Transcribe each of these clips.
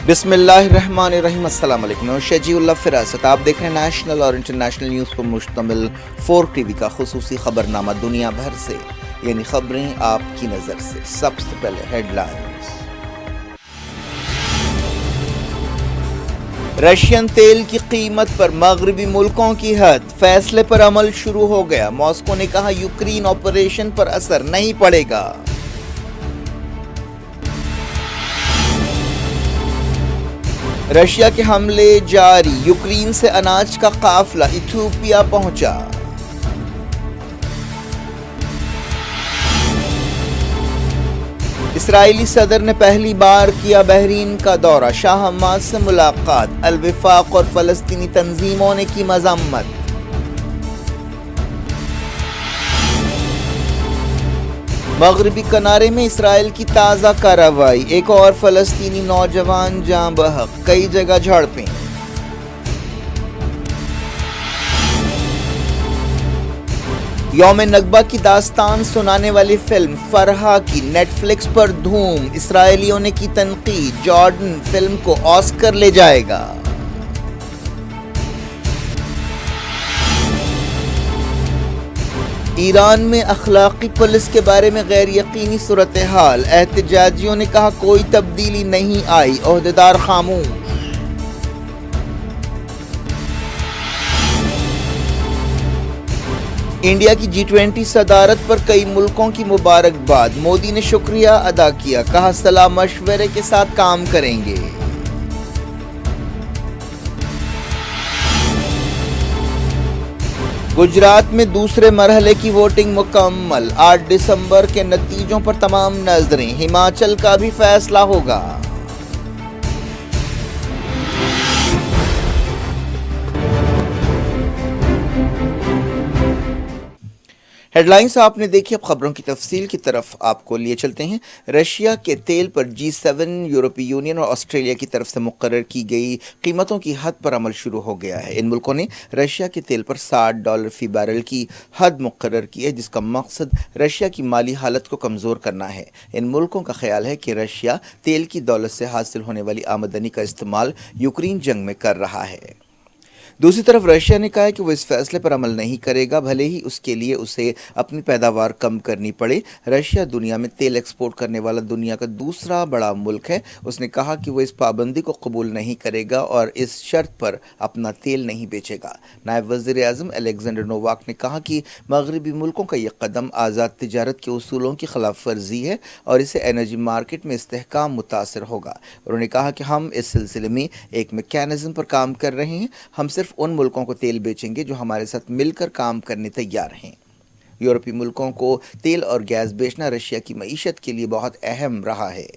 بسم اللہ الرحمن الرحیم۔ السلام علیکم، میں شجیع اللہ فراست۔ آپ دیکھ رہے ہیں نیشنل اور انٹرنیشنل نیوز پر مشتمل 4 ٹی وی کا خصوصی خبرنامہ دنیا بھر سے، یعنی خبریں آپ کی نظر سے۔ سب سے پہلے ہیڈ لائنز۔ رشین تیل کی قیمت پر مغربی ملکوں کی حد، فیصلے پر عمل شروع ہو گیا۔ ماسکو نے کہا یوکرین آپریشن پر اثر نہیں پڑے گا۔ رشیا کے حملے جاری، یوکرین سے اناج کا قافلہ ایتھوپیا پہنچا۔ اسرائیلی صدر نے پہلی بار کیا بحرین کا دورہ، شاہ حماد سے ملاقات۔ الوفاق اور فلسطینی تنظیموں نے کی مذمت۔ مغربی کنارے میں اسرائیل کی تازہ کارروائی، ایک اور فلسطینی نوجوان جاں بحق، کئی جگہ جھڑپیں۔ یوم نکبہ کی داستان سنانے والی فلم فرحہ کی نیٹ فلکس پر دھوم، اسرائیلیوں نے کی تنقید، جارڈن فلم کو آسکر لے جائے گا۔ ایران میں اخلاقی پولیس کے بارے میں غیر یقینی صورتحال، احتجاجیوں نے کہا کوئی تبدیلی نہیں آئی، عہدیدار خاموش۔ انڈیا کی G20 صدارت پر کئی ملکوں کی مبارکباد، مودی نے شکریہ ادا کیا، کہا صلاح مشورے کے ساتھ کام کریں گے۔ گجرات میں دوسرے مرحلے کی ووٹنگ مکمل، 8 دسمبر کے نتیجوں پر تمام نظریں، ہماچل کا بھی فیصلہ ہوگا۔ ہیڈ لائنز آپ نے دیکھی، اب خبروں کی تفصیل کی طرف آپ کو لیے چلتے ہیں۔ رشیا کے تیل پر G7، یورپی یونین اور آسٹریلیا کی طرف سے مقرر کی گئی قیمتوں کی حد پر عمل شروع ہو گیا ہے۔ ان ملکوں نے رشیا کے تیل پر $60 فی بیرل کی حد مقرر کی ہے، جس کا مقصد رشیا کی مالی حالت کو کمزور کرنا ہے۔ ان ملکوں کا خیال ہے کہ رشیا تیل کی دولت سے حاصل ہونے والی آمدنی کا استعمال یوکرین جنگ میں کر رہا ہے۔ دوسری طرف رشیا نے کہا ہے کہ وہ اس فیصلے پر عمل نہیں کرے گا، بھلے ہی اس کے لیے اسے اپنی پیداوار کم کرنی پڑے۔ رشیا دنیا میں تیل ایکسپورٹ کرنے والا دنیا کا دوسرا بڑا ملک ہے۔ اس نے کہا کہ وہ اس پابندی کو قبول نہیں کرے گا اور اس شرط پر اپنا تیل نہیں بیچے گا۔ نائب وزیر اعظم الیگزینڈر نوواک نے کہا کہ مغربی ملکوں کا یہ قدم آزاد تجارت کے اصولوں کی خلاف ورزی ہے اور اسے انرجی مارکیٹ میں استحکام متاثر ہوگا۔ انہوں نے کہا کہ ہم اس سلسلے میں ایک میکینزم پر کام کر رہے ہیں، ہم صرف ان ملکوں کو تیل بیچیں گے جو ہمارے ساتھ مل کر کام کرنے تیار ہیں۔ یورپی ملکوں کو تیل اور گیس بیچنا رشیا کی معیشت کے لیے بہت اہم رہا ہے۔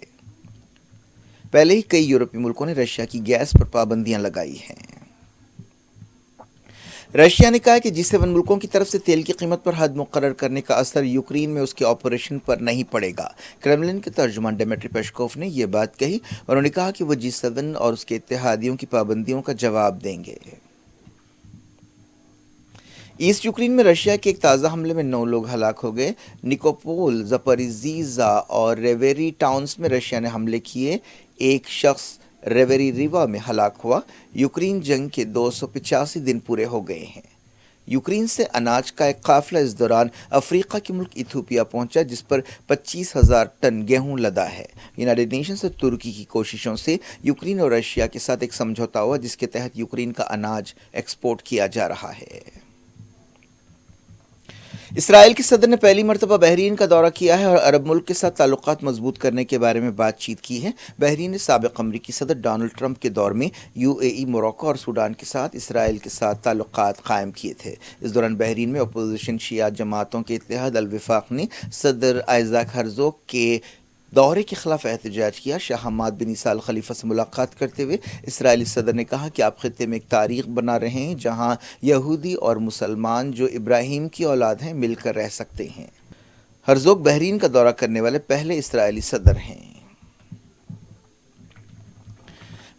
پہلے ہی کئی یورپی ملکوں نے رشیا کی گیس پر پابندیاں لگائی ہیں۔ رشیا نے کہا کہ G7 ملکوں کی طرف سے تیل کی قیمت پر حد مقرر کرنے کا اثر یوکرین میں اس کے آپریشن پر نہیں پڑے گا۔ کرملن کے ترجمان ڈمیٹری پیسکوف نے یہ بات کہی، انہوں نے کہا کہ وہ G7 اور اس کے اتحادیوں کی پابندیوں کا جواب دیں گے۔ ایسٹ یوکرین میں رشیا کے ایک تازہ حملے میں 9 لوگ ہلاک ہو گئے۔ نکوپول، زپاریزیزا اور ریویری ٹاؤنز میں رشیا نے حملے کیے، ایک شخص ریویری ریوا میں ہلاک ہوا۔ یوکرین جنگ کے 285 دن پورے ہو گئے ہیں۔ یوکرین سے اناج کا ایک قافلہ اس دوران افریقہ کے ملک ایتھوپیا پہنچا، جس پر 25,000 ٹن گیہوں لدا ہے۔ یونائیٹڈ نیشنز اور ترکی کی کوششوں سے یوکرین اور رشیا کے ساتھ ایک سمجھوتا ہوا، جس کے تحت یوکرین کا اناج ایکسپورٹ کیا جا رہا ہے۔ اسرائیل کے صدر نے پہلی مرتبہ بحرین کا دورہ کیا ہے اور عرب ملک کے ساتھ تعلقات مضبوط کرنے کے بارے میں بات چیت کی ہے۔ بحرین نے سابق امریکی صدر ڈونلڈ ٹرمپ کے دور میں UAE، موروکو اور سوڈان کے ساتھ اسرائیل کے ساتھ تعلقات قائم کیے تھے۔ اس دوران بحرین میں اپوزیشن شیعہ جماعتوں کے اتحاد الوفاق نے صدر آئزیک ہرزوگ کے دورے کے خلاف احتجاج کیا۔ شاہ حماد بن عیسیٰ الخلیفہ سے ملاقات کرتے ہوئے اسرائیلی صدر نے کہا کہ آپ خطے میں ایک تاریخ بنا رہے ہیں جہاں یہودی اور مسلمان جو ابراہیم کی اولاد ہیں مل کر رہ سکتے ہیں۔ ہرزوگ بحرین کا دورہ کرنے والے پہلے اسرائیلی صدر ہیں۔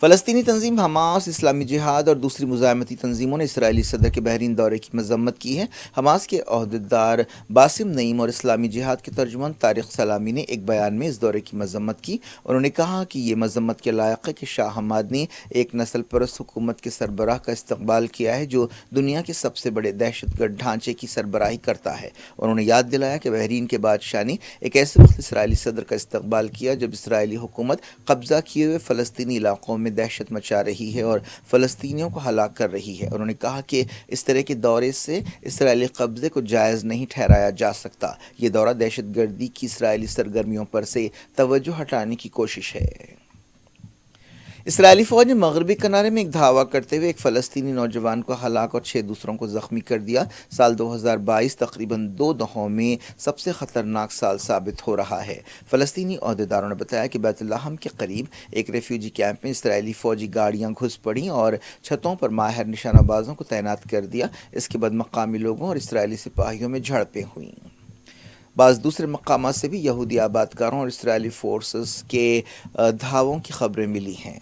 فلسطینی تنظیم حماس، اسلامی جہاد اور دوسری مزاحمتی تنظیموں نے اسرائیلی صدر کے بحرین دورے کی مذمت کی ہے۔ حماس کے عہدیدار باسم نعیم اور اسلامی جہاد کے ترجمان طارق سلامی نے ایک بیان میں اس دورے کی مذمت کی۔ انہوں نے کہا کہ یہ مذمت کے لائق ہے کہ شاہ حماد نے ایک نسل پرست حکومت کے سربراہ کا استقبال کیا ہے جو دنیا کے سب سے بڑے دہشت گرد ڈھانچے کی سربراہی کرتا ہے۔ انہوں نے یاد دلایا کہ بحرین کے بادشاہ نے ایک ایسے وقت اسرائیلی صدر کا استقبال کیا جب اسرائیلی حکومت قبضہ کیے ہوئے فلسطینی علاقوں میں دہشت مچا رہی ہے اور فلسطینیوں کو ہلاک کر رہی ہے۔ انہوں نے کہا کہ اس طرح کے دورے سے اسرائیلی قبضے کو جائز نہیں ٹھہرایا جا سکتا۔ یہ دورہ دہشت گردی کی اسرائیلی سرگرمیوں پر سے توجہ ہٹانے کی کوشش ہے۔ اسرائیلی فوج نے مغربی کنارے میں ایک دھاوا کرتے ہوئے ایک فلسطینی نوجوان کو ہلاک اور 6 دوسروں کو زخمی کر دیا۔ سال 2022 تقریباً 2 دہوں میں سب سے خطرناک سال ثابت ہو رہا ہے۔ فلسطینی عہدیداروں نے بتایا کہ بیت لحم کے قریب ایک ریفیوجی کیمپ میں اسرائیلی فوجی گاڑیاں گھس پڑیں اور چھتوں پر ماہر نشانہ بازوں کو تعینات کر دیا۔ اس کے بعد مقامی لوگوں اور اسرائیلی سپاہیوں میں جھڑپیں ہوئیں۔ بعض دوسرے مقامات سے بھی یہودی آباد کاروں اور اسرائیلی فورسز کے دھاووں کی خبریں ملی ہیں۔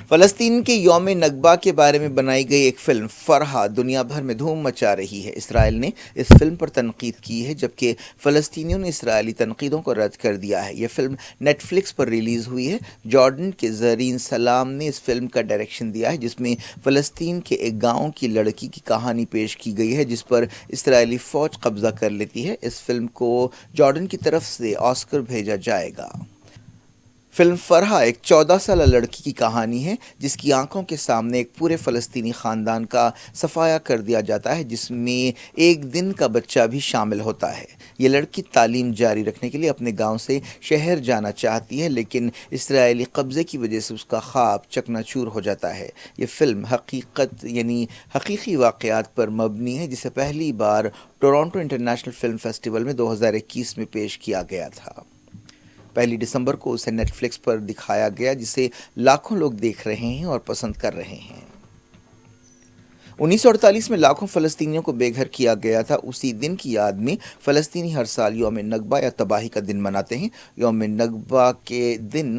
فلسطین کے یوم نکبہ کے بارے میں بنائی گئی ایک فلم فرحہ دنیا بھر میں دھوم مچا رہی ہے۔ اسرائیل نے اس فلم پر تنقید کی ہے جبکہ فلسطینیوں نے اسرائیلی تنقیدوں کو رد کر دیا ہے۔ یہ فلم نیٹ فلکس پر ریلیز ہوئی ہے۔ جارڈن کے زرین سلام نے اس فلم کا ڈائریکشن دیا ہے جس میں فلسطین کے ایک گاؤں کی لڑکی کی کہانی پیش کی گئی ہے جس پر اسرائیلی فوج قبضہ کر لیتی ہے۔ اس فلم کو جارڈن کی طرف سے آسکر بھیجا جائے گا۔ فلم فرحہ ایک 14 سالہ لڑکی کی کہانی ہے جس کی آنکھوں کے سامنے ایک پورے فلسطینی خاندان کا صفایا کر دیا جاتا ہے جس میں ایک دن کا بچہ بھی شامل ہوتا ہے۔ یہ لڑکی تعلیم جاری رکھنے کے لیے اپنے گاؤں سے شہر جانا چاہتی ہے لیکن اسرائیلی قبضے کی وجہ سے اس کا خواب چکنا چور ہو جاتا ہے۔ یہ فلم حقیقی واقعات پر مبنی ہے جسے پہلی بار ٹورانٹو انٹرنیشنل فلم فیسٹیول میں 2021 میں پیش کیا گیا تھا۔ 1 دسمبر کو اسے نیٹ فلکس پر دکھایا گیا جسے لاکھوں لوگ دیکھ رہے ہیں اور پسند کر رہے ہیں۔ 1948 میں لاکھوں فلسطینیوں کو بے گھر کیا گیا تھا۔ اسی دن کی یاد میں فلسطینی ہر سال یوم نکبہ یا تباہی کا دن مناتے ہیں۔ یوم نکبہ کے دن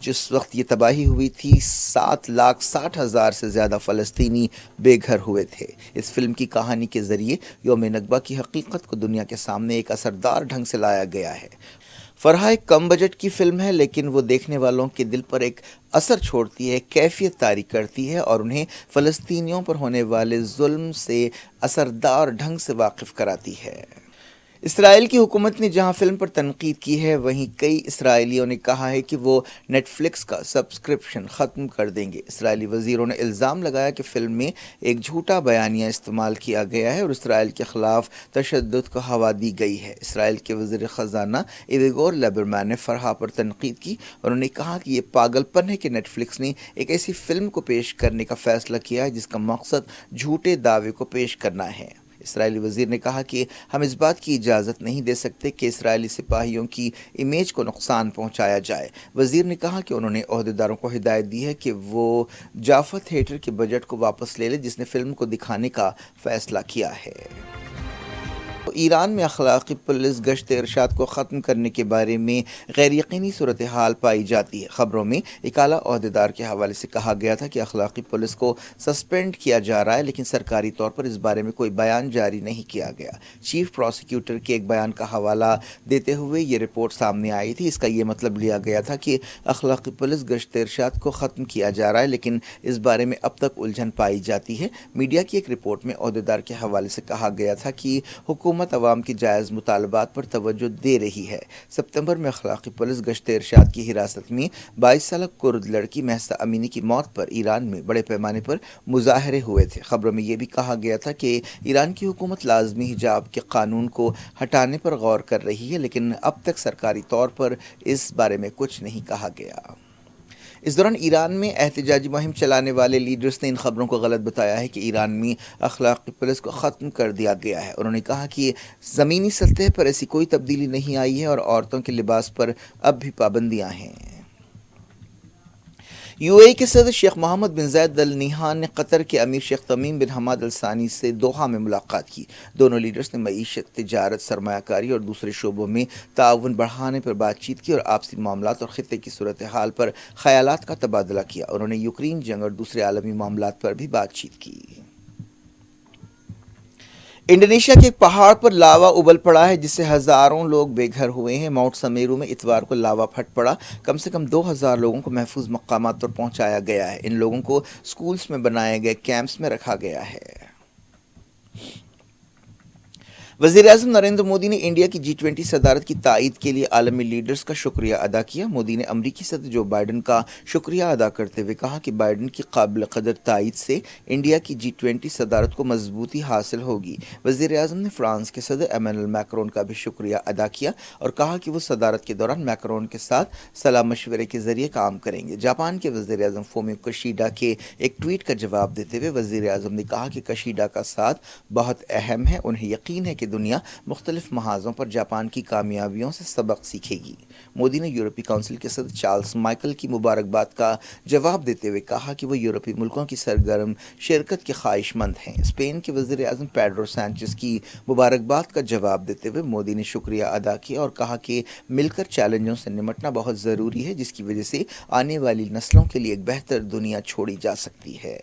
جس وقت یہ تباہی ہوئی تھی 7,60,000 سے زیادہ فلسطینی بے گھر ہوئے تھے۔ اس فلم کی کہانی کے ذریعے یوم نکبہ کی حقیقت کو دنیا کے سامنے ایک اثردار ڈھنگ سے لایا گیا ہے۔ فرحہ ایک کم بجٹ کی فلم ہے لیکن وہ دیکھنے والوں کے دل پر ایک اثر چھوڑتی ہے، کیفیت طاری کرتی ہے اور انہیں فلسطینیوں پر ہونے والے ظلم سے اثردار ڈھنگ سے واقف کراتی ہے۔ اسرائیل کی حکومت نے جہاں فلم پر تنقید کی ہے وہیں کئی اسرائیلیوں نے کہا ہے کہ وہ نیٹ فلکس کا سبسکرپشن ختم کر دیں گے۔ اسرائیلی وزیروں نے الزام لگایا کہ فلم میں ایک جھوٹا بیانیہ استعمال کیا گیا ہے اور اسرائیل کے خلاف تشدد کو ہوا دی گئی ہے۔ اسرائیل کے وزیر خزانہ ایویگور لیبرمین نے فرحہ پر تنقید کی اور انہوں نے کہا کہ یہ پاگل پن ہے کہ نیٹ فلکس نے ایک ایسی فلم کو پیش کرنے کا فیصلہ کیا ہے جس کا مقصد جھوٹے دعوے کو پیش کرنا ہے۔ اسرائیلی وزیر نے کہا کہ ہم اس بات کی اجازت نہیں دے سکتے کہ اسرائیلی سپاہیوں کی امیج کو نقصان پہنچایا جائے۔ وزیر نے کہا کہ انہوں نے عہدیداروں کو ہدایت دی ہے کہ وہ جافا تھیٹر کے بجٹ کو واپس لے لے جس نے فلم کو دکھانے کا فیصلہ کیا ہے۔ ایران میں اخلاقی پولیس گشت ارشاد کو ختم کرنے کے بارے میں غیر یقینی صورتحال پائی جاتی ہے۔ خبروں میں ایک اعلیٰ عہدیدار کے حوالے سے کہا گیا تھا کہ اخلاقی پولیس کو سسپینڈ کیا جا رہا ہے لیکن سرکاری طور پر اس بارے میں کوئی بیان جاری نہیں کیا گیا۔ چیف پروسیکیوٹر کے ایک بیان کا حوالہ دیتے ہوئے یہ رپورٹ سامنے آئی تھی۔ اس کا یہ مطلب لیا گیا تھا کہ اخلاقی پولیس گشت ارشاد کو ختم کیا جا رہا ہے لیکن اس بارے میں اب تک الجھن پائی جاتی ہے۔ میڈیا کی ایک رپورٹ میں عہدیدار کے حوالے سے کہا گیا تھا کہ حکومت عوام کی جائز مطالبات پر توجہ دے رہی ہے۔ ستمبر میں اخلاقی پولیس گشت ارشاد کی حراست میں 22 سالہ کرد لڑکی مہسا امینی کی موت پر ایران میں بڑے پیمانے پر مظاہرے ہوئے تھے۔ خبروں میں یہ بھی کہا گیا تھا کہ ایران کی حکومت لازمی حجاب کے قانون کو ہٹانے پر غور کر رہی ہے لیکن اب تک سرکاری طور پر اس بارے میں کچھ نہیں کہا گیا۔ اس دوران ایران میں احتجاجی مہم چلانے والے لیڈرز نے ان خبروں کو غلط بتایا ہے کہ ایران میں اخلاقی پولیس کو ختم کر دیا گیا ہے۔ انہوں نے کہا کہ زمینی سطح پر ایسی کوئی تبدیلی نہیں آئی ہے اور عورتوں کے لباس پر اب بھی پابندیاں ہیں۔ UAE کے صدر شیخ محمد بن زائد ال نہیان نے قطر کے امیر شیخ تمیم بن حماد ال ثانی سے دوحہ میں ملاقات کی۔ دونوں لیڈرز نے معیشت، تجارت، سرمایہ کاری اور دوسرے شعبوں میں تعاون بڑھانے پر بات چیت کی اور آپسی معاملات اور خطے کی صورتحال پر خیالات کا تبادلہ کیا۔ انہوں نے یوکرین جنگ اور دوسرے عالمی معاملات پر بھی بات چیت کی۔ انڈونیشیا کے ایک پہاڑ پر لاوا ابل پڑا ہے جس سے ہزاروں لوگ بے گھر ہوئے ہیں۔ ماؤنٹ سمیرو میں اتوار کو لاوا پھٹ پڑا۔ کم سے کم 2000 لوگوں کو محفوظ مقامات پر پہنچایا گیا ہے۔ ان لوگوں کو سکولز میں بنائے گئے کیمپس میں رکھا گیا ہے۔ وزیر اعظم نریندر مودی نے انڈیا کی G20 صدارت کی تائید کے لیے عالمی لیڈرز کا شکریہ ادا کیا۔ مودی نے امریکی صدر جو بائیڈن کا شکریہ ادا کرتے ہوئے کہا کہ بائیڈن کی قابل قدر تائید سے انڈیا کی G20 صدارت کو مضبوطی حاصل ہوگی۔ وزیر اعظم نے فرانس کے صدر ایمینوئل میکرون کا بھی شکریہ ادا کیا اور کہا کہ وہ صدارت کے دوران میکرون کے ساتھ صلاح مشورے کے ذریعے کام کریں گے۔ جاپان کے وزیر اعظم فومیو کشیڈا کے ایک ٹویٹ کا جواب دیتے ہوئے وزیر اعظم نے کہا کہ کشیڈا کا ساتھ بہت اہم ہے۔ انہیں یقین ہے کہ دنیا مختلف محاذوں پر جاپان کی کامیابیوں سے سبق سیکھے گی۔ مودی نے یورپی کونسل کے صدر چارلس مائیکل کی مبارکباد کا جواب دیتے ہوئے کہا کہ وہ یورپی ملکوں کی سرگرم شرکت کے خواہش مند ہیں۔ اسپین کے وزیر اعظم پیڈرو سانچیز کی مبارکباد کا جواب دیتے ہوئے مودی نے شکریہ ادا کیا اور کہا کہ مل کر چیلنجوں سے نمٹنا بہت ضروری ہے جس کی وجہ سے آنے والی نسلوں کے لیے ایک بہتر دنیا چھوڑی جا سکتی ہے۔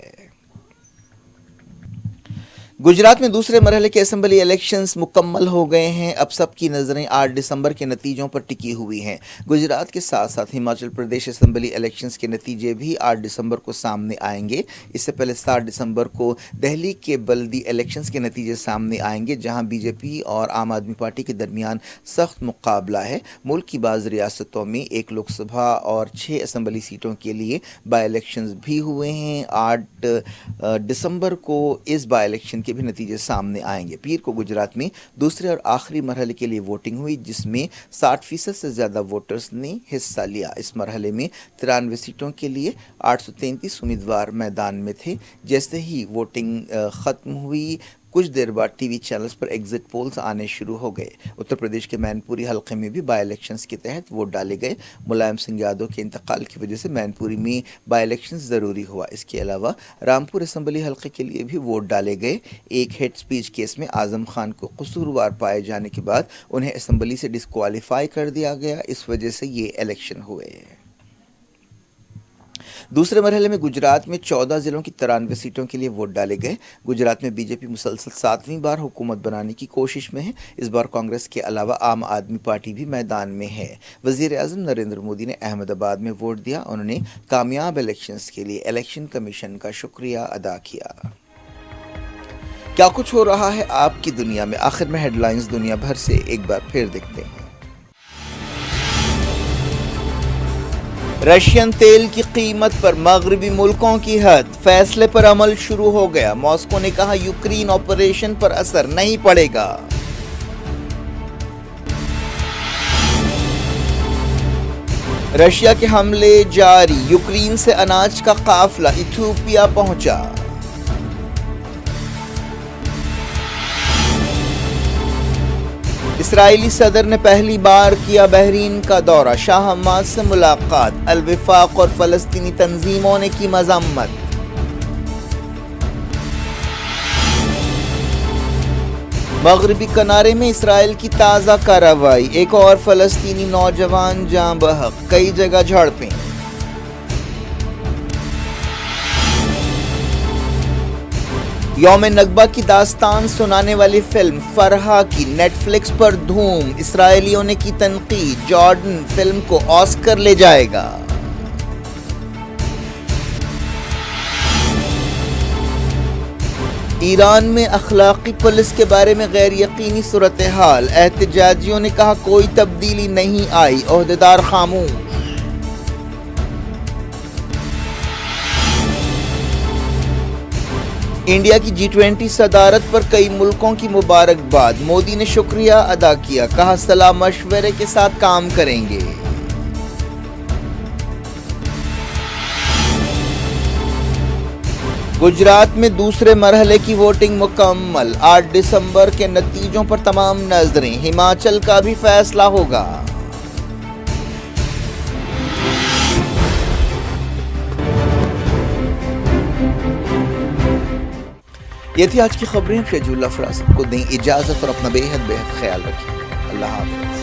گجرات میں دوسرے مرحلے کے اسمبلی الیکشنز مکمل ہو گئے ہیں۔ اب سب کی نظریں 8 دسمبر کے نتیجوں پر ٹکی ہوئی ہیں۔ گجرات کے ساتھ ساتھ ہماچل پردیش اسمبلی الیکشنز کے نتیجے بھی 8 دسمبر کو سامنے آئیں گے۔ اس سے پہلے 7 دسمبر کو دہلی کے بلدی الیکشنز کے نتیجے سامنے آئیں گے جہاں بی جے پی اور عام آدمی پارٹی کے درمیان سخت مقابلہ ہے۔ ملک کی بعض ریاستوں میں 1 لوک سبھا اور 6 اسمبلی سیٹوں کے لیے بائی الیکشنز بھی ہوئے ہیں۔ 8 دسمبر کو اس بائی الیکشن کے بھی نتیجے سامنے آئیں گے۔ پیر کو گجرات میں دوسرے اور آخری مرحلے کے لیے ووٹنگ ہوئی جس میں 60% سے زیادہ ووٹرز نے حصہ لیا۔ اس مرحلے میں 93 سیٹوں کے لیے 833 امیدوار میدان میں تھے۔ جیسے ہی ووٹنگ ختم ہوئی کچھ دیر بعد ٹی وی چینلز پر ایگزٹ پولز آنے شروع ہو گئے۔ اتر پردیش کے مین پوری حلقے میں بھی بائی الیکشنز کے تحت ووٹ ڈالے گئے۔ ملائم سنگھ یادو کے انتقال کی وجہ سے مین پوری میں بائی الیکشنز ضروری ہوا۔ اس کے علاوہ رامپور اسمبلی حلقے کے لیے بھی ووٹ ڈالے گئے۔ ایک ہیٹ سپیچ کیس میں اعظم خان کو قصوروار پائے جانے کے بعد انہیں اسمبلی سے ڈسکوالیفائی کر دیا گیا۔ اس وجہ سے یہ الیکشن ہوئے۔ دوسرے مرحلے میں گجرات میں 14 ضلعوں کی 93 سیٹوں کے لیے ووٹ ڈالے گئے۔ گجرات میں بی جے پی مسلسل 7ویں بار حکومت بنانے کی کوشش میں ہے۔ اس بار کانگریس کے علاوہ عام آدمی پارٹی بھی میدان میں ہے۔ وزیر اعظم نریندر مودی نے احمد آباد میں ووٹ دیا۔ انہوں نے کامیاب الیکشنز کے لیے الیکشن کمیشن کا شکریہ ادا کیا۔ کیا کچھ ہو رہا ہے آپ کی دنیا میں؟ آخر میں ہیڈ لائنز دنیا بھر سے ایک بار پھر دیکھتے ہیں۔ رشین تیل کی قیمت پر مغربی ملکوں کی حد، فیصلے پر عمل شروع ہو گیا۔ ماسکو نے کہا یوکرین آپریشن پر اثر نہیں پڑے گا۔ رشیا کے حملے جاری، یوکرین سے اناج کا قافلہ ایتھوپیا پہنچا۔ اسرائیلی صدر نے پہلی بار کیا بحرین کا دورہ، شاہ حماد سے ملاقات۔ الوفاق اور فلسطینی تنظیموں نے کی مذمت۔ مغربی کنارے میں اسرائیل کی تازہ کارروائی، ایک اور فلسطینی نوجوان جاں بحق، کئی جگہ جھڑپیں۔ یوم نکبہ کی داستان سنانے والی فلم فرحہ کی نیٹ فلکس پر دھوم، اسرائیلیوں نے کی تنقید، جارڈن فلم کو آسکر لے جائے گا۔ ایران میں اخلاقی پولیس کے بارے میں غیر یقینی صورتحال، احتجاجیوں نے کہا کوئی تبدیلی نہیں آئی، عہدیدار خاموش۔ انڈیا کی G20 صدارت پر کئی ملکوں کی مبارکباد، مودی نے شکریہ ادا کیا، کہا صلاح مشورے کے ساتھ کام کریں گے۔ گجرات میں دوسرے مرحلے کی ووٹنگ مکمل، 8 دسمبر کے نتیجوں پر تمام نظریں، ہماچل کا بھی فیصلہ ہوگا۔ یہ تھی آج کی خبریں. شجی اللہ فراست کو دیں اجازت اور اپنا بے حد خیال رکھیں. اللہ حافظ.